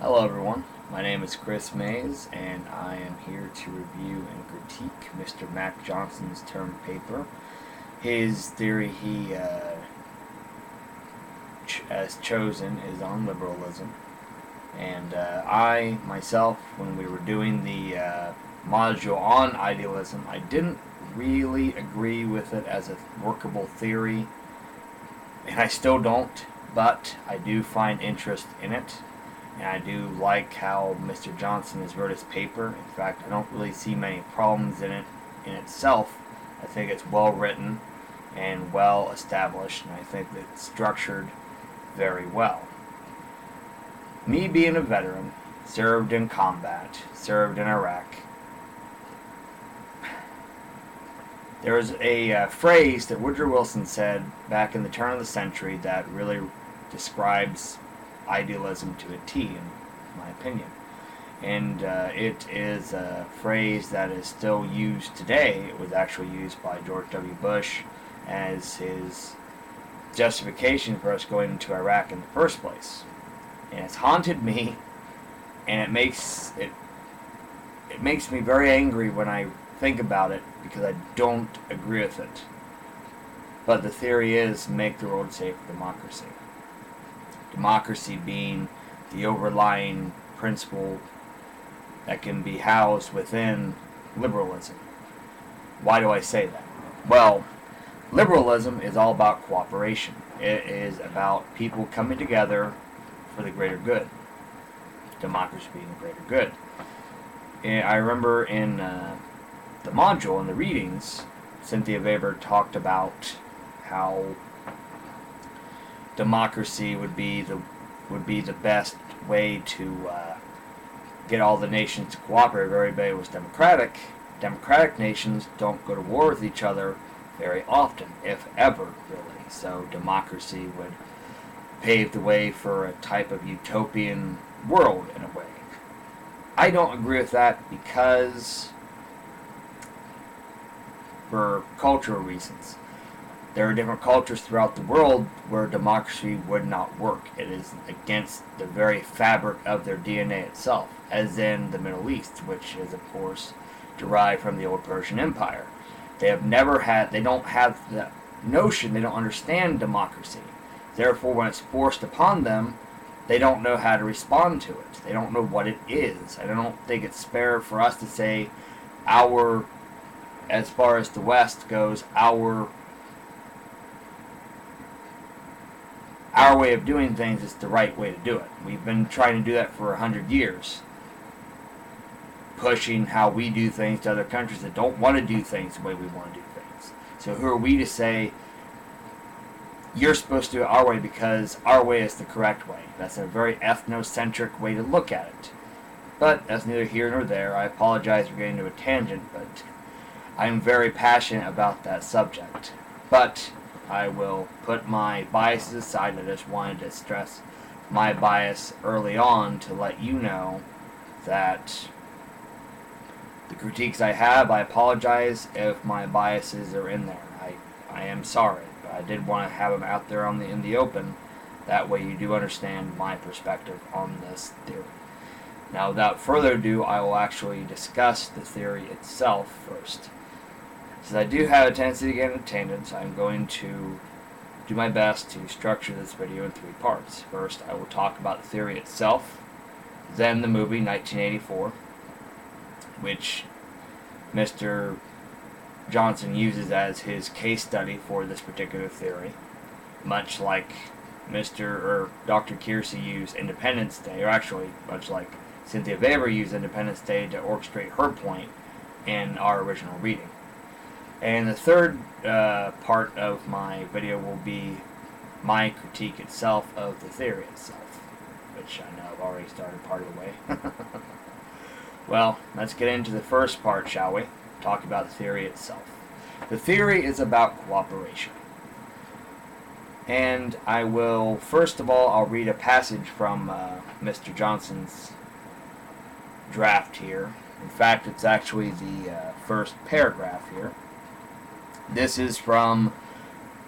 Hello everyone, my name is Chris Mays and I am here to review and critique Mr. Mac Johnson's term paper. His theory he has chosen is on liberalism, and I myself, when we were doing the module on idealism, I didn't really agree with it as a workable theory, and I still don't, but I do find interest in it. And I do like how Mr. Johnson has wrote his paper. In fact, I don't really see many problems in it in itself. I think it's well written and well established, and I think that it's structured very well. Me being a veteran, served in combat, served in Iraq, there was a phrase that Woodrow Wilson said back in the turn of the century that really describes idealism to a T, in my opinion. And it is a phrase that is still used today. It was actually used by George W. Bush as his justification for us going into Iraq in the first place. And it's haunted me, and it makes me very angry when I think about it, because I don't agree with it. But the theory is make the world safe for democracy. Democracy being the overlying principle that can be housed within liberalism. Why do I say that? Well, liberalism is all about cooperation. It is about people coming together for the greater good. Democracy being the greater good. And I remember in the module, in the readings, Cynthia Weber talked about how democracy would be the best way to get all the nations to cooperate. If everybody was democratic, democratic nations don't go to war with each other very often, if ever, really. So democracy would pave the way for a type of utopian world, in a way. I don't agree with that because, for cultural reasons. There are different cultures throughout the world where democracy would not work. It is against the very fabric of their DNA itself, as in the Middle East, which is, of course, derived from the old Persian Empire. They don't have the notion, they don't understand democracy. Therefore, when it's forced upon them, they don't know how to respond to it. They don't know what it is. I don't think it's fair for us to say as far as the West goes, our way of doing things is the right way to do it. We've been trying to do that for 100 years. Pushing how we do things to other countries that don't want to do things the way we want to do things. So who are we to say, you're supposed to do it our way because our way is the correct way? That's a very ethnocentric way to look at it. But that's neither here nor there. I apologize for getting to a tangent, but I'm very passionate about that subject. But I will put my biases aside. I just wanted to stress my bias early on to let you know that the critiques I have, I apologize if my biases are in there. I am sorry, but I did want to have them out there in the open. That way you do understand my perspective on this theory. Now, without further ado, I will actually discuss the theory itself first. Since I do have a tendency to get into tangents, I'm going to do my best to structure this video in 3 parts. First, I will talk about the theory itself, then the movie 1984, which Mr. Johnson uses as his case study for this particular theory, much like Dr. Kiersey used Independence Day, or actually much like Cynthia Weber used Independence Day to orchestrate her point in our original reading. And the third part of my video will be my critique itself of the theory itself, which I know I've already started part of the way. Well, let's get into the first part, shall we? Talk about the theory itself. The theory is about cooperation. And I will, first of all, I'll read a passage from Mr. Johnson's draft here. In fact, it's actually the first paragraph here. This is from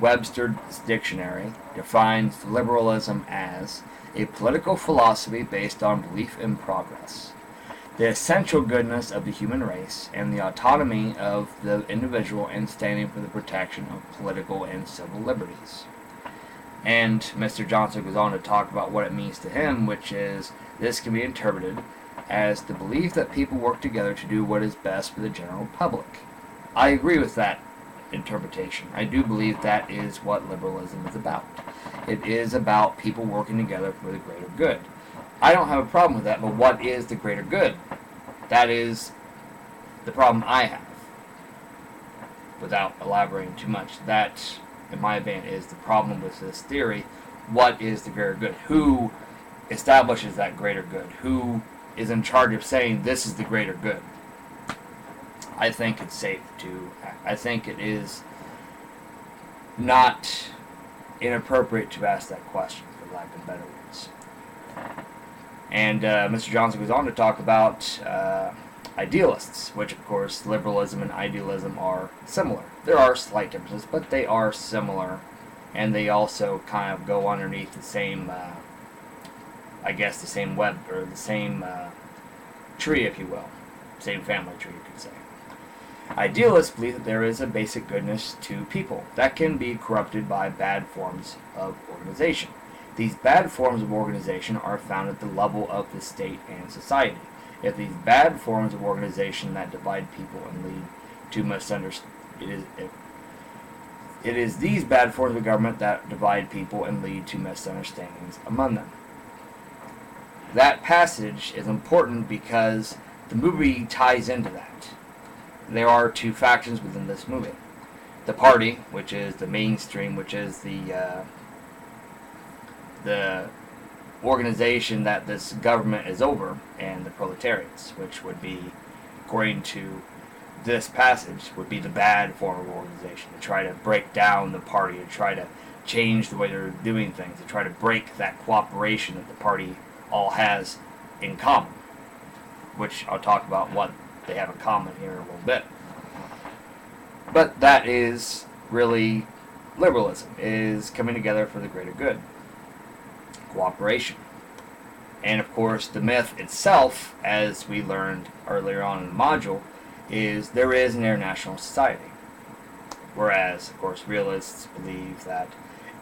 Webster's Dictionary. Defines liberalism as a political philosophy based on belief in progress, the essential goodness of the human race, and the autonomy of the individual in standing for the protection of political and civil liberties. And Mr. Johnson goes on to talk about what it means to him, which is this can be interpreted as the belief that people work together to do what is best for the general public. I agree with that interpretation. I do believe that is what liberalism is about. It is about people working together for the greater good. I don't have a problem with that, but what is the greater good? That is the problem I have. Without elaborating too much, that, in my opinion, is the problem with this theory. What is the greater good? Who establishes that greater good? Who is in charge of saying this is the greater good? I think it's safe to, I think it is not inappropriate to ask that question, for lack of better words. And Mr. Johnson goes on to talk about idealists, which of course liberalism and idealism are similar. There are slight differences, but they are similar, and they also kind of go underneath the same, I guess the same web, or the same tree, if you will. Same family tree, you could say. Idealists believe that there is a basic goodness to people that can be corrupted by bad forms of organization. These bad forms of organization are found at the level of the state and society. If these bad forms of organization that divide people and lead to misunderstanding, it is these bad forms of government that divide people and lead to misunderstandings among them. That passage is important because the movie ties into that. There are two factions within this movie. The party, which is the mainstream, which is the organization that this government is over, and the proletariats, which would be, according to this passage, would be the bad form of organization, to try to break down the party, to try to change the way they're doing things, to try to break that cooperation that the party all has in common, which I'll talk about what they have in common here in a little bit. But that is really liberalism, is coming together for the greater good. Cooperation. And of course the myth itself, as we learned earlier on in the module, is there is an international society. Whereas, of course, realists believe that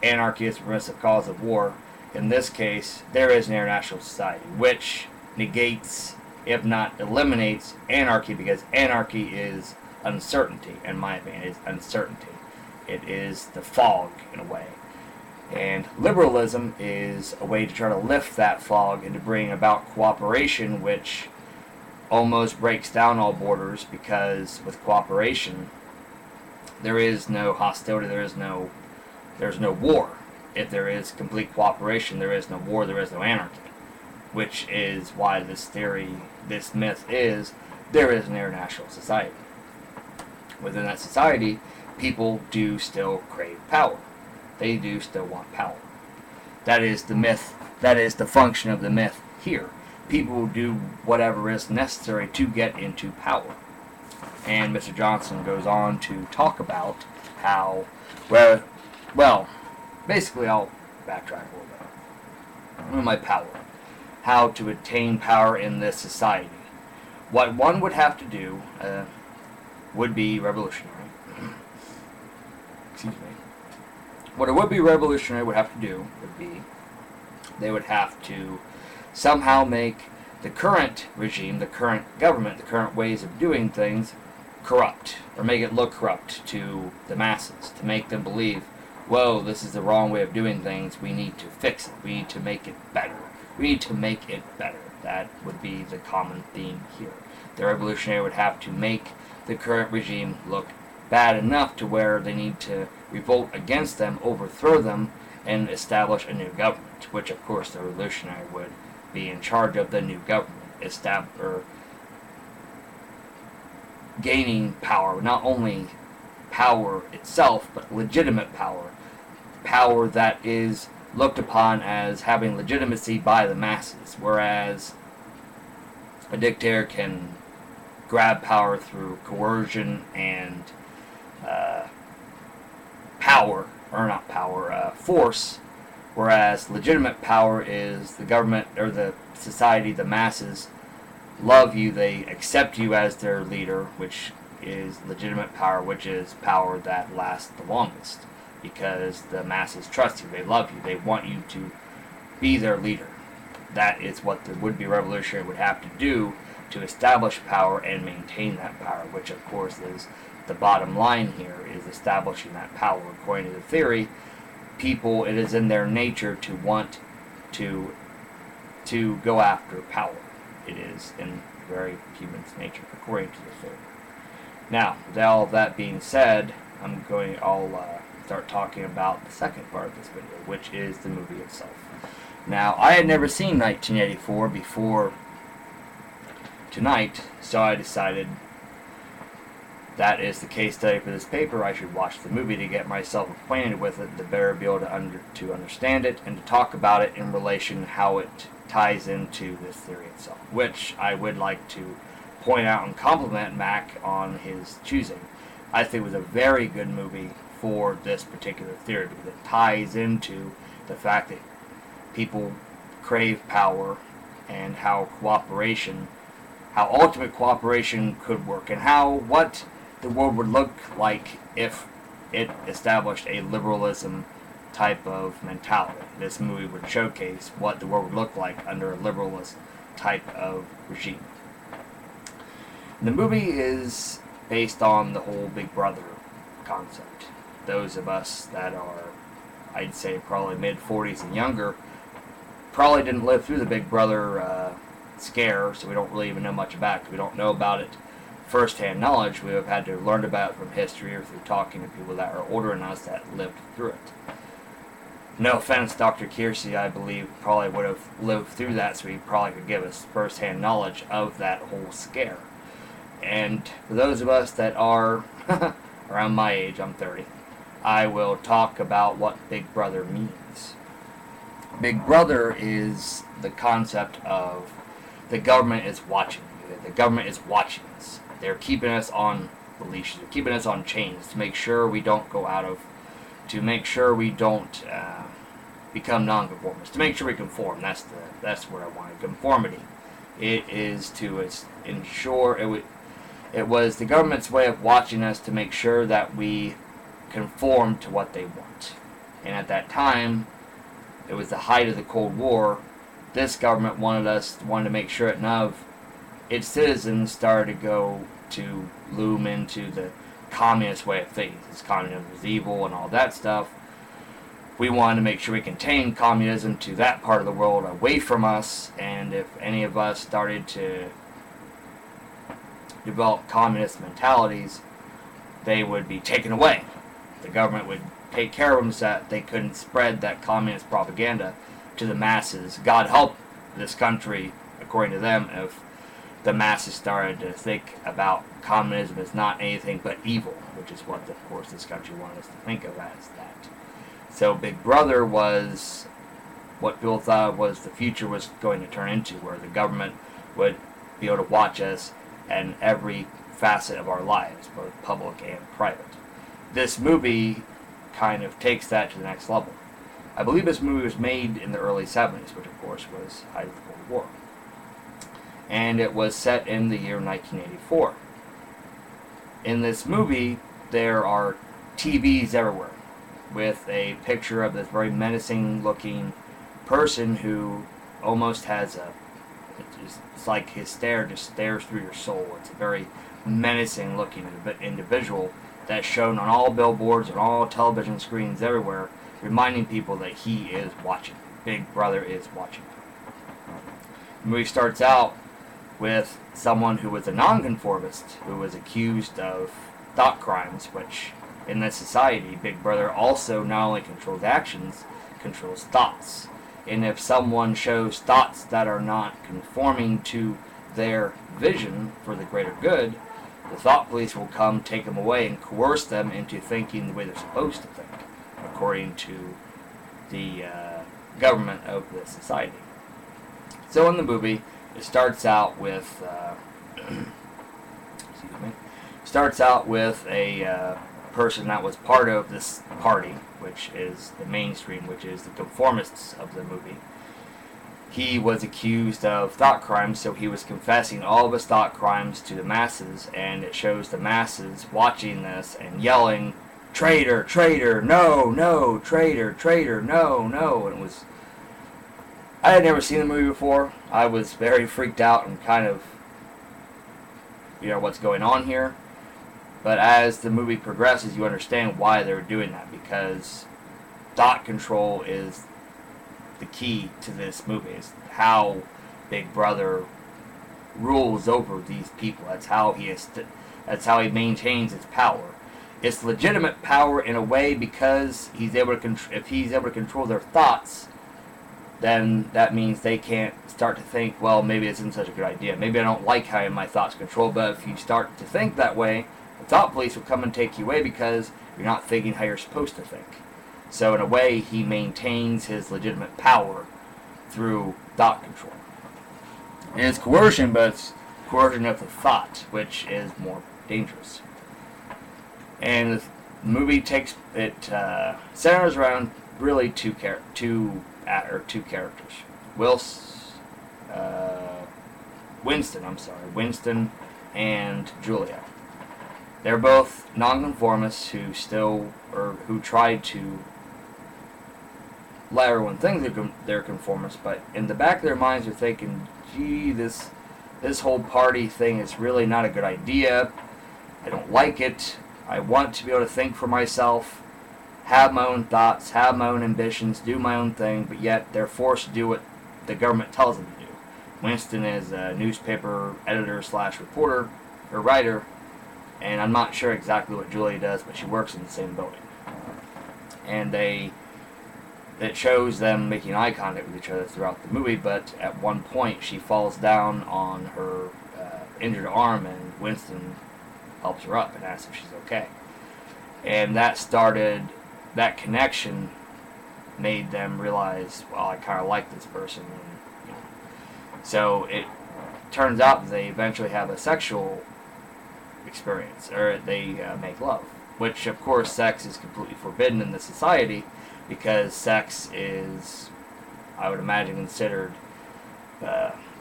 anarchy is the permissive cause of war. In this case, there is an international society, which negates, if not eliminates, anarchy, because anarchy is uncertainty, in my opinion. It is uncertainty. It is the fog, in a way. And liberalism is a way to try to lift that fog and to bring about cooperation, which almost breaks down all borders, because with cooperation, there is no hostility, there's no war. If there is complete cooperation, there is no war, there is no anarchy. Which is why this theory, this myth is, there is an international society. Within that society, people do still crave power. They do still want power. That is the myth, that is the function of the myth here. People will do whatever is necessary to get into power. And Mr. Johnson goes on to talk about how, well, basically I'll backtrack a little bit. My power. How to attain power in this society. What one would have to do would be revolutionary. Excuse me. What a would-be revolutionary would have to do would be, they would have to somehow make the current regime, the current government, the current ways of doing things corrupt, or make it look corrupt to the masses, to make them believe, whoa, this is the wrong way of doing things, we need to fix it, we need to make it better. We need to make it better. That would be the common theme here. The revolutionary would have to make the current regime look bad enough to where they need to revolt against them, overthrow them, and establish a new government, which of course the revolutionary would be in charge of the new government, gaining power, not only power itself, but legitimate power. Power that is looked upon as having legitimacy by the masses, whereas a dictator can grab power through coercion and force, Whereas legitimate power is the government or the society, the masses, love you, they accept you as their leader, which is legitimate power, which is power that lasts the longest. Because the masses trust you, they love you, they want you to be their leader. That is what the would-be revolutionary would have to do to establish power and maintain that power, which of course is the bottom line here, is establishing that power. According to the theory, people, it is in their nature to want to go after power. It is in very human's nature, according to the theory. Now, with all of that being said, I'll start talking about the second part of this video, which is the movie itself. Now, I had never seen 1984 before tonight, so I decided that is the case study for this paper. I should watch the movie to get myself acquainted with it, to better be able to understand it, and to talk about it in relation to how it ties into this theory itself, which I would like to point out and compliment Mac on his choosing. I think it was a very good movie for this particular theory, because it ties into the fact that people crave power and how ultimate cooperation could work, and what the world would look like if it established a liberalism type of mentality. This movie would showcase what the world would look like under a liberalist type of regime. The movie is based on the whole Big Brother concept. Those of us that are, I'd say, probably mid-40s and younger, probably didn't live through the Big Brother scare, so we don't really even know much about it. We don't know about it first-hand knowledge. We have had to learn about it from history or through talking to people that are older than us that lived through it. No offense, Dr. Kiersey, I believe, probably would have lived through that, so he probably could give us first-hand knowledge of that whole scare. And for those of us that are around my age, I'm 30, I will talk about what Big Brother means. Big Brother is the concept of the government is watching you. The government is watching us. They're keeping us on the leash. They're keeping us on chains to make sure we don't to make sure we don't become nonconformists, to make sure we conform. That's what I wanted. Conformity. It is to ensure it was the government's way of watching us to make sure that we conform to what they want. And at that time, it was the height of the Cold War. This government wanted to make sure that none of its citizens started to loom into the communist way of things. This communism is evil and all that stuff. We wanted to make sure we contained communism to that part of the world away from us, and if any of us started to develop communist mentalities, they would be taken away. The government would take care of them so that they couldn't spread that communist propaganda to the masses. God help this country, according to them, if the masses started to think about communism as not anything but evil, which is what, of course, this country wanted us to think of as that. So Big Brother was what people thought was the future was going to turn into, where the government would be able to watch us and every facet of our lives, both public and private. This movie kind of takes that to the next level. I believe this movie was made in the early 70s, which of course was the height of the Cold War. And it was set in the year 1984. In this movie, there are TVs everywhere, with a picture of this very menacing looking person who almost has it's like his stare just stares through your soul. It's a very menacing looking individual that's shown on all billboards and all television screens everywhere, reminding people that he is watching. Big Brother is watching. The movie starts out with someone who was a nonconformist, who was accused of thought crimes, which in this society, Big Brother also not only controls actions, controls thoughts. And if someone shows thoughts that are not conforming to their vision for the greater good, the thought police will come, take them away, and coerce them into thinking the way they're supposed to think, according to the government of the society. So in the movie, it starts out with a person that was part of this party, which is the mainstream, which is the conformists of the movie. He was accused of thought crimes, so he was confessing all of his thought crimes to the masses, and it shows the masses watching this and yelling, "Traitor, traitor, no, no, traitor, traitor, no, no." And it was... I had never seen the movie before. I was very freaked out and kind of, what's going on here. But as the movie progresses, you understand why they're doing that, because thought control is the key to this movie. Is how Big Brother rules over these people. That's how he maintains his power. It's legitimate power in a way, because if he's able to control their thoughts, then that means they can't start to think, well, maybe it isn't such a good idea. Maybe I don't like how my thoughts control, but if you start to think that way, the thought police will come and take you away because you're not thinking how you're supposed to think. So in a way, he maintains his legitimate power through thought control. And it's coercion, but it's coercion of the thought, which is more dangerous. And the movie centers around really two characters. Winston and Julia. They're both nonconformists who tried to let everyone think they're conformists, but in the back of their minds they're thinking, gee, this whole party thing is really not a good idea. I don't like it. I want to be able to think for myself, have my own thoughts, have my own ambitions, do my own thing, but yet they're forced to do what the government tells them to do. Winston is a newspaper editor / reporter or writer, and I'm not sure exactly what Julia does, but she works in the same building. And it shows them making eye contact with each other throughout the movie, but at one point she falls down on her injured arm, and Winston helps her up and asks if she's okay. And that connection made them realize, well, I kind of like this person. And, so it turns out that they eventually have a sexual experience, or they make love. Which, of course, sex is completely forbidden in this society, because sex is, I would imagine, considered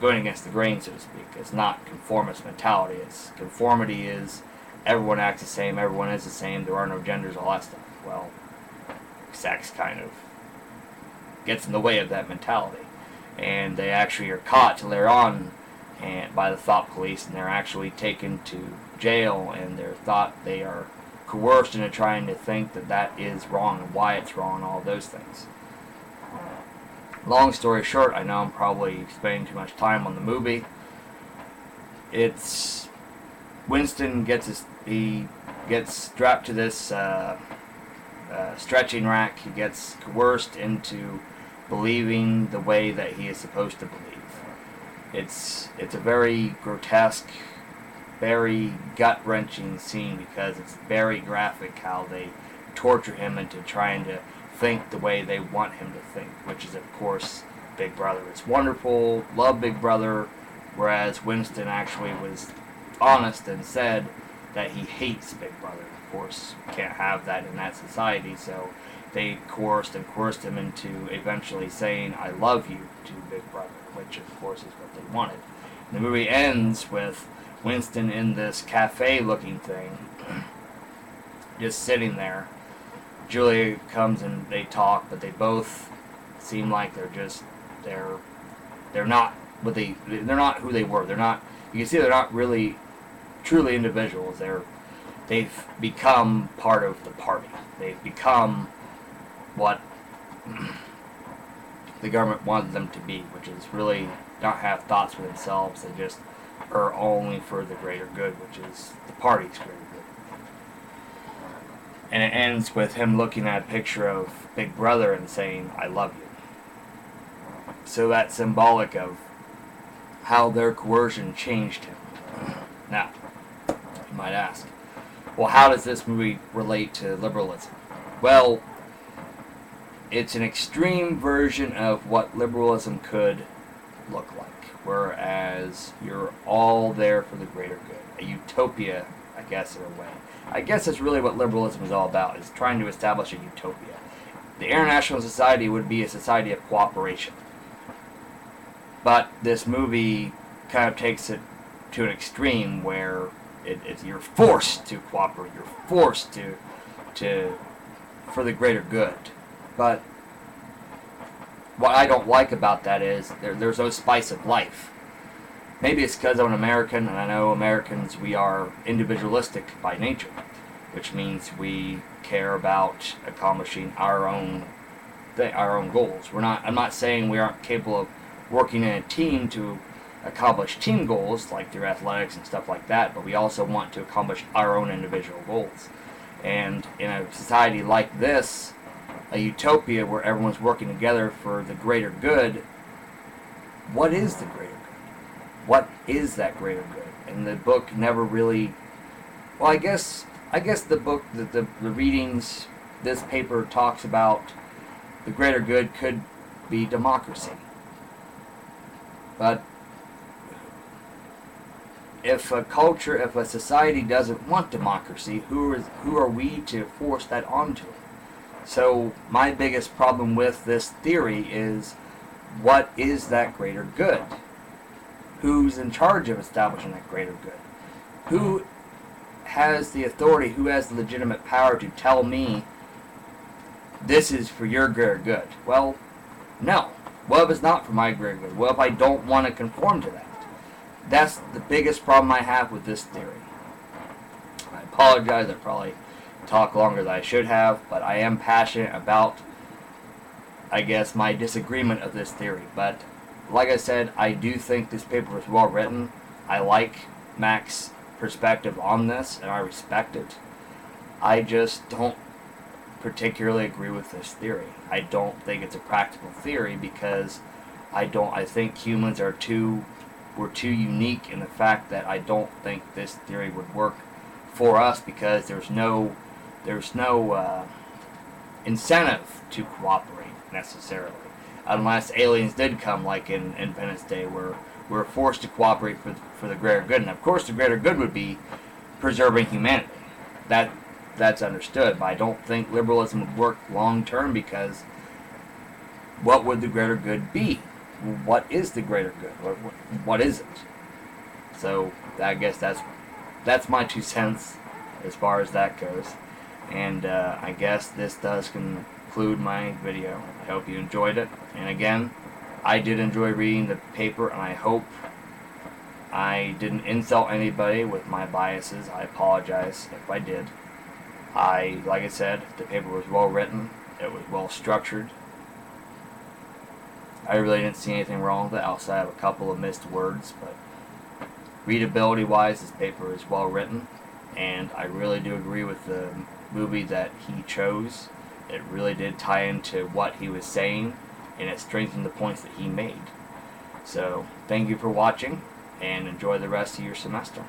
going against the grain, so to speak. It's not conformist mentality. Conformity is everyone acts the same, everyone is the same, there are no genders, all that stuff. Well, sex kind of gets in the way of that mentality. And they actually are caught later on by the thought police, and they're actually taken to jail, and they are coerced into trying to think that is wrong and why it's wrong and all those things. Long story short, I know I'm probably spending too much time on the movie. Winston gets strapped to this stretching rack. He gets coerced into believing the way that he is supposed to believe. It's a very grotesque, very gut-wrenching scene, because it's very graphic how they torture him into trying to think the way they want him to think, which is, of course, Big Brother. It's wonderful, love Big Brother, whereas Winston actually was honest and said that he hates Big Brother. Of course, you can't have that in that society, so they coerced him into eventually saying, "I love you" to Big Brother, which, of course, is what they wanted. And the movie ends with Winston in this cafe-looking thing, just sitting there. Julia comes and they talk, but they both seem like they're not who they were. You can see they're not really truly individuals. They've become part of the party. They've become what the government wanted them to be, which is really not have thoughts for themselves. They just are only for the greater good, which is the party's greater good. And it ends with him looking at a picture of Big Brother and saying, "I love you." So that's symbolic of how their coercion changed him. Now, you might ask, well, how does this movie relate to liberalism? Well, it's an extreme version of what liberalism could look like, whereas you're all there for the greater good. A utopia I guess, in a way. I guess that's really what liberalism is all about, is trying to establish a utopia. The international society would be a society of cooperation. But this movie kind of takes it to an extreme where you're forced to cooperate. You're forced to for the greater good. But what I don't like about that is there's no spice of life. Maybe it's because I'm an American, and I know Americans, we are individualistic by nature, which means we care about accomplishing our own goals. I'm not saying we aren't capable of working in a team to accomplish team goals, like through athletics and stuff like that, but we also want to accomplish our own individual goals. And in a society like this, a utopia where everyone's working together for the greater good, what is the greater good? What is that greater good? And the book never really... Well, I guess the book, the readings, this paper talks about the greater good could be democracy. But if a society doesn't want democracy, who are we to force that onto it? So my biggest problem with this theory is, what is that greater good? Who's in charge of establishing that greater good? Who has the authority, who has the legitimate power to tell me this is for your greater good? Well, no. What if it's not for my greater good? What if I don't want to conform to that? That's the biggest problem I have with this theory. I apologize, I probably talk longer than I should have, but I am passionate about, I guess, my disagreement of this theory. But like I said, I do think this paper was well written. I like Mac's perspective on this, and I respect it. I just don't particularly agree with this theory. I don't think it's a practical theory because I think humans are we're too unique in the fact that I don't think this theory would work for us, because there's no incentive to cooperate necessarily, unless aliens did come, like in Independence Day, where we're forced to cooperate for the greater good. And of course the greater good would be preserving humanity. That's understood, but I don't think liberalism would work long term, because what would the greater good be? What is the greater good? What is it? So I guess that's my 2 cents as far as that goes. And I guess this does conclude my video. I hope you enjoyed it. And again, I did enjoy reading the paper, and I hope I didn't insult anybody with my biases. I apologize if I did. Like I said, the paper was well written. It was well structured. I really didn't see anything wrong with it outside of a couple of missed words, but readability wise, this paper is well written, and I really do agree with the movie that he chose. It really did tie into what he was saying, and it strengthened the points that he made. So thank you for watching, and enjoy the rest of your semester.